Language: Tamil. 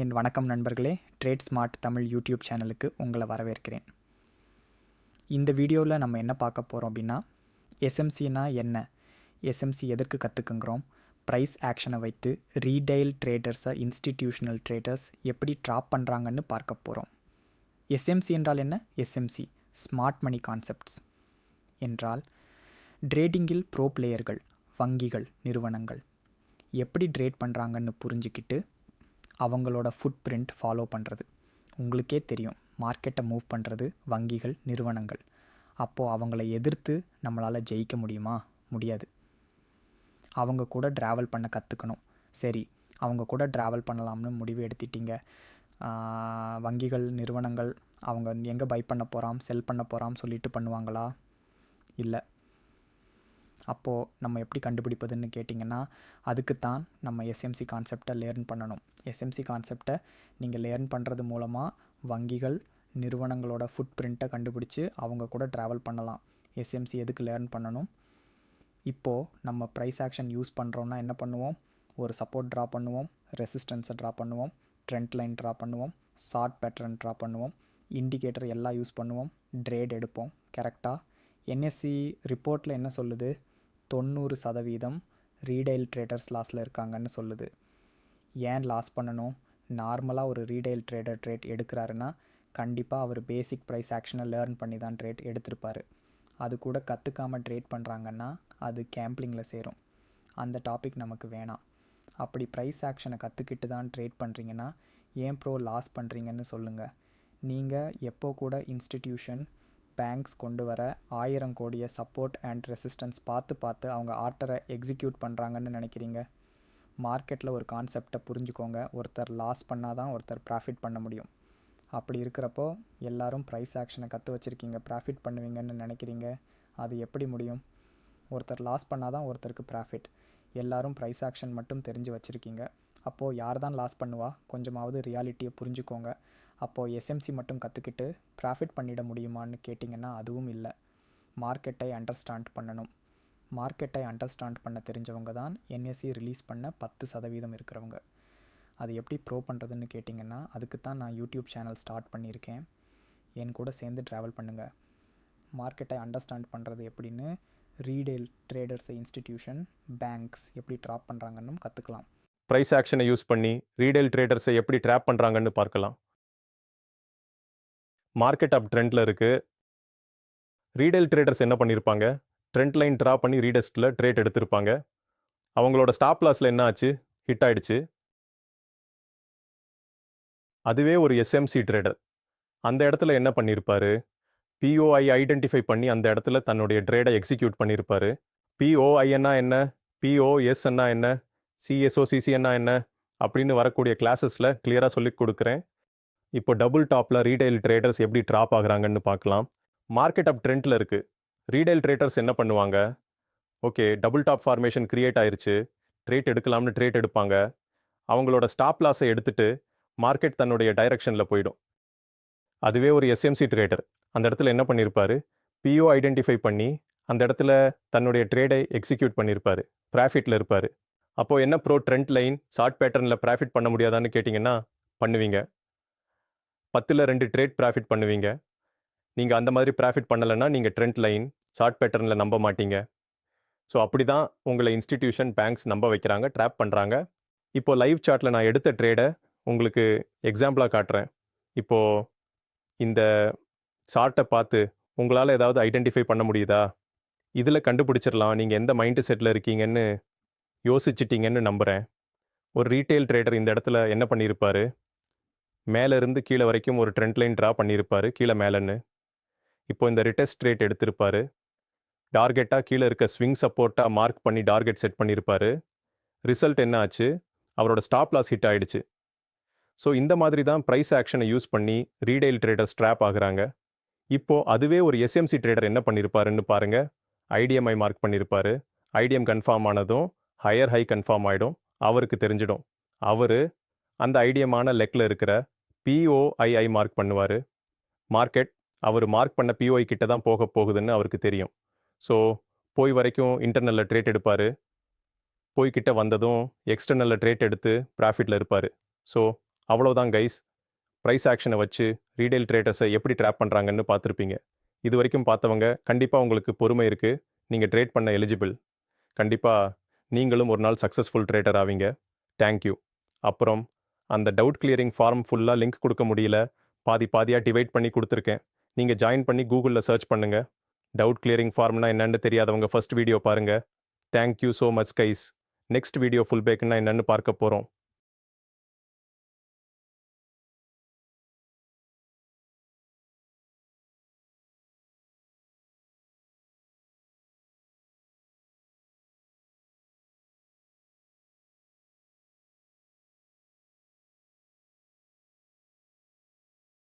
என் வணக்கம் நண்பர்களே. ட்ரேட் ஸ்மார்ட் தமிழ் யூடியூப் சேனலுக்கு உங்களை வரவேற்கிறேன். இந்த வீடியோவில் நம்ம என்ன பார்க்க போகிறோம் அப்படின்னா, எஸ்எம்சினா என்ன, எஸ்எம்சி எதற்கு கற்றுக்குங்கிறோம், ப்ரைஸ் ஆக்ஷனை வைத்து ரீடைல் ட்ரேடர்ஸை இன்ஸ்டிடியூஷனல் ட்ரேடர்ஸ் எப்படி ட்ராப் பண்ணுறாங்கன்னு பார்க்க போகிறோம். எஸ்எம்சி என்றால் என்ன? எஸ்எம்சி ஸ்மார்ட் மணி கான்செப்ட்ஸ் என்றால் ட்ரேடிங்கில் ப்ரோ பிளேயர்கள், வங்கிகள், நிறுவனங்கள் எப்படி ட்ரேட் பண்ணுறாங்கன்னு புரிஞ்சுக்கிட்டு அவங்களோட ஃபுட் பிரிண்ட் ஃபாலோ பண்ணுறது. உங்களுக்கே தெரியும், மார்க்கெட்டை மூவ் பண்ணுறது வங்கிகள், நிறுவனங்கள். அப்போது அவங்கள எதிர்த்து நம்மளால் ஜெயிக்க முடியுமா? முடியாது. அவங்க கூட ட்ராவல் பண்ண கற்றுக்கணும். சரி, அவங்க கூட ட்ராவல் பண்ணலாம்னு முடிவு எடுத்துட்டீங்க. வங்கிகள், நிறுவனங்கள் அவங்க எங்கே பை பண்ண போகிறோம், செல் பண்ண போகிறோம் சொல்லிட்டு பண்ணுவாங்களா? இல்லை. அப்போது நம்ம எப்படி கண்டுபிடிப்பதுன்னு கேட்டிங்கன்னா, அதுக்குத்தான் நம்ம எஸ்எம்சி கான்செப்டை லேர்ன் பண்ணணும். எஸ்எம்சி கான்செப்டை நீங்கள் லேர்ன் பண்ணுறது மூலமாக வங்கிகள், நிறுவனங்களோட ஃபுட் பிரிண்ட்டை கண்டுபிடிச்சி அவங்க கூட ட்ராவல் பண்ணலாம். எஸ்எம்சி எதுக்கு லேர்ன் பண்ணணும்? இப்போது நம்ம ப்ரைஸ் ஆக்ஷன் யூஸ் பண்ணுறோன்னா என்ன பண்ணுவோம்? ஒரு சப்போர்ட் ட்ரா பண்ணுவோம், ரெசிஸ்டன்ஸை ட்ரா பண்ணுவோம், ட்ரெண்ட் லைன் ட்ரா பண்ணுவோம், ஷார்ட் பேட்டர்ன் ட்ரா பண்ணுவோம், இண்டிகேட்டர் எல்லாம் யூஸ் பண்ணுவோம், ட்ரேட் எடுப்போம். கரெக்டாக என்எஸ்சி ரிப்போர்ட்டில் என்ன சொல்லுது? 90% ரீடைல் ட்ரேடர்ஸ் லாஸில் இருக்காங்கன்னு சொல்லுது. ஏன் லாஸ் பண்ணணும்? நார்மலாக ஒரு ரீடைல் ட்ரேடர் ட்ரேட் எடுக்கிறாருன்னா கண்டிப்பாக அவர் பேசிக் ப்ரைஸ் ஆக்ஷனை லேர்ன் பண்ணி தான் ட்ரேட் எடுத்திருப்பார். அது கூட கற்றுக்காமல் ட்ரேட் பண்ணுறாங்கன்னா அது கேம்பிளிங்கில் சேரும். அந்த டாபிக் நமக்கு வேணாம். அப்படி ப்ரைஸ் ஆக்ஷனை கற்றுக்கிட்டு தான் ட்ரேட் பண்ணுறீங்கன்னா ஏன் ப்ரோ லாஸ் பண்ணுறீங்கன்னு சொல்லுங்கள். நீங்கள் எப்போ கூட இன்ஸ்டிடியூஷன், பேங்க்ஸ் கொண்டு வர 1000 கோடியை சப்போர்ட் அண்ட் ரெசிஸ்டன்ஸ் பார்த்து அவங்க ஆர்டரை எக்ஸிக்யூட் பண்ணுறாங்கன்னு நினைக்கிறீங்க? மார்க்கெட்டில் ஒரு கான்செப்டை புரிஞ்சுக்கோங்க. ஒருத்தர் லாஸ் பண்ணால் தான் ஒருத்தர் ப்ராஃபிட் பண்ண முடியும். அப்படி இருக்கிறப்போ எல்லாரும் ப்ரைஸ் ஆக்ஷனை கற்று வச்சுருக்கீங்க, ப்ராஃபிட் பண்ணுவீங்கன்னு நினைக்கிறீங்க. அது எப்படி முடியும்? ஒருத்தர் லாஸ் பண்ணால் தான் ஒருத்தருக்கு ப்ராஃபிட். எல்லாரும் ப்ரைஸ் ஆக்ஷன் மட்டும் தெரிஞ்சு வச்சுருக்கீங்க. அப்போது யார் தான் லாஸ் பண்ணுவா? கொஞ்சமாவது ரியாலிட்டியை புரிஞ்சுக்கோங்க. அப்போது எஸ்எம்சி மட்டும் கற்றுக்கிட்டு ப்ராஃபிட் பண்ணிட முடியுமான்னு கேட்டிங்கன்னா அதுவும் இல்லை. மார்க்கெட்டை அண்டர்ஸ்டாண்ட் பண்ணணும். மார்க்கெட்டை அண்டர்ஸ்டாண்ட் பண்ண தெரிஞ்சவங்க தான் என்எஸ்சி ரிலீஸ் பண்ண 10% இருக்கிறவங்க. அது எப்படி ப்ரோ பண்ணுறதுன்னு கேட்டிங்கன்னா அதுக்கு தான் நான் யூடியூப் சேனல் ஸ்டார்ட் பண்ணியிருக்கேன். என் கூட சேர்ந்து ட்ராவல் பண்ணுங்கள். மார்க்கெட்டை அண்டர்ஸ்டாண்ட் பண்ணுறது எப்படின்னு ரீடெயில் ட்ரேடர்ஸ் இன்ஸ்டிடியூஷன், பேங்க்ஸ் எப்படி ட்ராப் பண்ணுறாங்கன்னு கற்றுக்கலாம். ப்ரைஸ் ஆக்ஷனை யூஸ் பண்ணி ரீடெயில் ட்ரேடர்ஸை எப்படி ட்ராப் பண்ணுறாங்கன்னு பார்க்கலாம். மார்க்கெட் அப் ட்ரெண்டில் இருக்குது. ரீடெயில் ட்ரேடர்ஸ் என்ன பண்ணியிருப்பாங்க? ட்ரெண்ட் லைன் ட்ரா பண்ணி ரீடெஸ்ட்டில் ட்ரேட் எடுத்திருப்பாங்க. அவங்களோட ஸ்டாப் லாஸில் என்ன ஆச்சு? ஹிட் ஆயிடுச்சு. அதுவே ஒரு எஸ்எம்சி ட்ரேடர் அந்த இடத்துல என்ன பண்ணியிருப்பாரு? பிஓஐ ஐடென்டிஃபை பண்ணி அந்த இடத்துல தன்னுடைய ட்ரேடை எக்ஸிக்யூட் பண்ணியிருப்பாரு. பிஓஐன்னா என்ன, பிஓஎஸ்ன்னா என்ன, சிஎஸ்ஓசிசின்னா என்ன அப்படின்னு வரக்கூடிய கிளாஸஸில் கிளியராக சொல்லி கொடுக்குறேன். இப்போ டபுள் டாப்பில் ரீடைல் ட்ரேடர்ஸ் எப்படி ட்ராப் ஆகுறாங்கன்னு பார்க்கலாம். மார்க்கெட் அப் ட்ரெண்டில் இருக்குது. ரீடைல் ட்ரேடர்ஸ் என்ன பண்ணுவாங்க? Okay, double top formation create ஆயிடுச்சு, ட்ரேட் எடுக்கலாம்னு ட்ரேட் எடுப்பாங்க. அவங்களோட ஸ்டாப் லாஸை எடுத்துட்டு மார்க்கெட் தன்னுடைய டைரக்ஷனில் போயிடும். அதுவே ஒரு எஸ்எம்சி ட்ரேடர் அந்த இடத்துல என்ன பண்ணியிருப்பாரு? பிஓ ஐடென்டிஃபை பண்ணி அந்த இடத்துல தன்னுடைய ட்ரேடை எக்ஸிக்யூட் பண்ணியிருப்பாரு, ப்ராஃபிட்டில் இருப்பார். அப்போது என்ன ப்ரோ, ட்ரெண்ட் லைன் ஷார்ட் பேட்டர்னில் ப்ராஃபிட் பண்ண முடியாதான்னு கேட்டிங்கன்னா பண்ணுவீங்க. 10ல் 2 ட்ரேட் ப்ராஃபிட் பண்ணுவீங்க. நீங்கள் அந்த மாதிரி ப்ராஃபிட் பண்ணலைன்னா நீங்கள் ட்ரெண்ட் லைன், ஷார்ட் பேட்டர்னில் நம்ப மாட்டீங்க. ஸோ அப்படி தான் உங்களை இன்ஸ்டிடியூஷன், பேங்க்ஸ் நம்ப வைக்கிறாங்க, ட்ராப் பண்ணுறாங்க. இப்போது லைவ் சார்ட்டில் நான் எடுத்த ட்ரேடை உங்களுக்கு எக்ஸாம்பிளாக காட்டுறேன். இப்போது இந்த சார்ட்டை பார்த்து உங்களால் ஏதாவது ஐடென்டிஃபை பண்ண முடியுதா? இதில் கண்டுபிடிச்சிடலாம் நீங்கள் எந்த மைண்டு செட்டில் இருக்கீங்கன்னு யோசிச்சிட்டிங்கன்னு நம்புகிறேன். ஒரு ரீட்டைல் ட்ரேடர் இந்த இடத்துல என்ன பண்ணியிருப்பார்? மேலேருந்து கீழே வரைக்கும் ஒரு ட்ரெண்ட் லைன் ட்ரா பண்ணியிருப்பார், கீழே மேலேன்னு. இப்போ இந்த ரிட்டெஸ்ட் ரேட் எடுத்திருப்பார். டார்கெட்டாக கீழே இருக்க ஸ்விங் சப்போர்ட்டாக மார்க் பண்ணி டார்கெட் செட் பண்ணியிருப்பார். ரிசல்ட் என்ன ஆச்சு? அவரோட ஸ்டாப் லாஸ் ஹிட் ஆயிடுச்சு. ஸோ இந்த மாதிரி தான் ப்ரைஸ் ஆக்ஷனை யூஸ் பண்ணி ரீடைல் ட்ரேடர்ஸ் ட்ராப் ஆகுறாங்க. இப்போது அதுவே ஒரு எஸ்எம்சி ட்ரேடர் என்ன பண்ணியிருப்பாருன்னு பாருங்கள். ஐடிஎம்ஐ மார்க் பண்ணியிருப்பார். ஐடிஎம் கன்ஃபார்ம் ஆனதும் ஹையர் ஹை கன்ஃபார்ம் ஆகிடும், அவருக்கு தெரிஞ்சிடும். அவர் அந்த ஐடியமான லெக்கில் இருக்கிற பிஓஐஐ மார்க் பண்ணுவார். மார்க்கெட் அவர் மார்க் பண்ண பிஓஐ கிட்ட தான் போக போகுதுன்னு அவருக்கு தெரியும். ஸோ போய் வரைக்கும் இன்டர்னலில் ட்ரேட் எடுப்பார். போய்கிட்ட வந்ததும் எக்ஸ்டர்னலில் ட்ரேட் எடுத்து ப்ராஃபிட்டில் இருப்பார். ஸோ அவ்வளோதான் கைஸ். ப்ரைஸ் ஆக்ஷனை வச்சு ரீடெயில் ட்ரேடர்ஸை எப்படி ட்ராப் பண்ணுறாங்கன்னு பார்த்துருப்பீங்க. இது வரைக்கும் பார்த்தவங்க கண்டிப்பாக உங்களுக்கு பொறுமை இருக்குது. நீங்கள் ட்ரேட் பண்ண எலிஜிபிள். கண்டிப்பாக நீங்களும் ஒரு நாள் சக்ஸஸ்ஃபுல் ட்ரேடர் ஆவீங்க. தேங்க்யூ. அப்புறம் அந்த டவுட் கிளியரிங் ஃபார்ம் ஃபுல்லாக லிங்க் கொடுக்க முடியல, பாதி பாதியாக டிவைட் பண்ணி கொடுத்துருக்கேன். நீங்கள் ஜாயின் பண்ணி கூகுளில் சர்ச் பண்ணுங்கள். டவுட் கிளியரிங் ஃபார்ம்னா என்னன்னு தெரியாதவங்க ஃபர்ஸ்ட் வீடியோ பாருங்கள். Thank you so much guys. Next video full பேக்குன்னா என்னன்னு பார்க்க போகிறோம்.